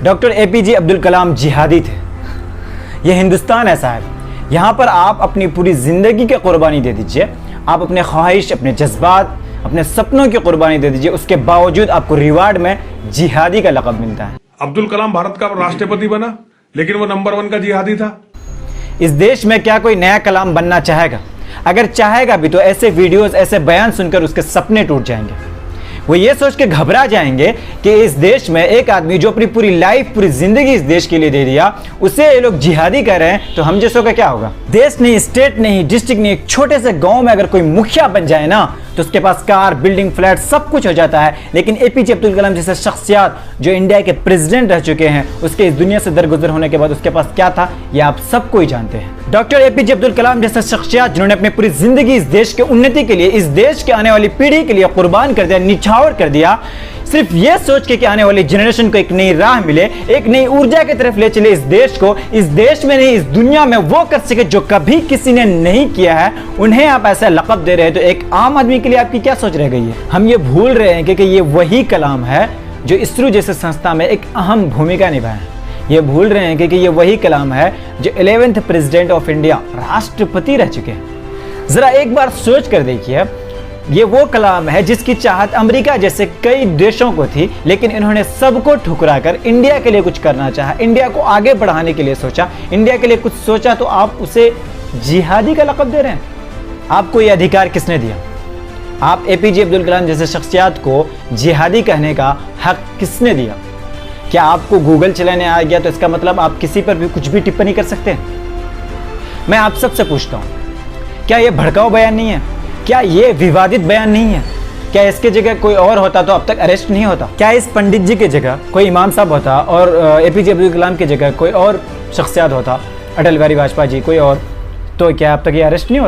Doctor APJ Abdul Kalam जिहादी थे। ये हिंदुस्तान ऐसा है, यहाँ पर आप अपनी पूरी ज़िंदगी की कुर्बानी दे दीजिए, आप अपने ख्वाहिश, अपने जज्बात, अपने सपनों की कुर्बानी दे दीजिए, उसके बावजूद आपको रिवार्ड में जिहादी का लक़ब मिलता है। अब्दुल कलाम भारत का राष्ट्रपति बना, लेकिन वो नंबर 1 का जिहादी था। इस देश में क्या कोई नया कलाम बनना चाहेगा? अगर चाहेगा भी तो ऐसे वीडियोस, ऐसे बयान सुनकर उसके सपने टूट जाएंगे। वो ये सोच के घबरा जाएंगे कि इस देश में एक आदमी जो अपनी पूरी लाइफ, पूरी जिंदगी इस देश के लिए दे दिया, उसे ये लोग जिहादी कह रहे हैं, तो हम जैसों का क्या होगा? देश नहीं, स्टेट नहीं, डिस्ट्रिक्ट नहीं, एक छोटे से गांव में अगर कोई मुखिया बन जाए ना, तो उसके पास कार, बिल्डिंग, फ्लैट सब कुछ हो जाता है। लेकिन एपीजे अब्दुल कलाम जैसे शख्सियत जो इंडिया के प्रेसिडेंट रह चुके हैं, उसके इस दुनिया से दरगुजर होने के बाद उसके पास क्या था, ये आप सबको ही जानते हैं। डॉक्टर एपीजे अब्दुल कलाम जैसे शख्सियत जिन्होंने अपनी पूरी जिंदगी इस देश के उन्नति के लिए, इस देश के आने वाली पीढ़ी के लिए कुर्बान कर दिया, निछावर कर दिया, सिर्फ ये सोच के कि आने वाली जनरेशन को एक नई राह मिले, एक नई ऊर्जा की तरफ ले चले इस देश को, इस देश में नहीं इस दुनिया में वो कर सके जो कभी किसी ने नहीं किया है, उन्हें आप ऐसा लक़ब दे रहे हैं, तो एक आम आदमी के लिए आपकी क्या सोच रह गई है? हम ये भूल रहे हैं कि ये वही कलाम है जो इसरो जैसे संस्था में एक अहम भूमिका निभाए। ये भूल रहे हैं कि ये वही कलाम है जो 11th प्रेसिडेंट ऑफ इंडिया, राष्ट्रपति रह चुके हैं। जरा एक बार सोच कर देखिए, ये वो कलाम है जिसकी चाहत अमेरिका जैसे कई देशों को थी, लेकिन इन्होंने सबको ठुकराकर इंडिया के लिए कुछ करना चाहा, इंडिया को आगे बढ़ाने के लिए सोचा, इंडिया के लिए कुछ सोचा, तो आप उसे जिहादी का लक़ब दे रहे हैं। आपको ये अधिकार किसने दिया? आप एपीजे अब्दुल कलाम जैसे शख्सियत को जिहादी कहने का हक किसने दिया? क्या आपको गूगल चलाने आ गया तो इसका मतलब आप किसी पर भी कुछ भी टिप्पणी कर सकते हैं? मैं आप सबसे पूछता हूं, क्या यह भड़काऊ बयान नहीं है? क्या यह विवादित बयान नहीं है? क्या इसके जगह कोई और होता तो अब तक अरेस्ट नहीं होता? क्या इस पंडित जी की जगह कोई इमाम साहब होता और एपीजे अब्दुल कलाम की जगह कोई और शख्सियत होता, अटल बिहारी वाजपेयी जी, कोई और, तो क्या अब तक ये अरेस्ट नहीं होता?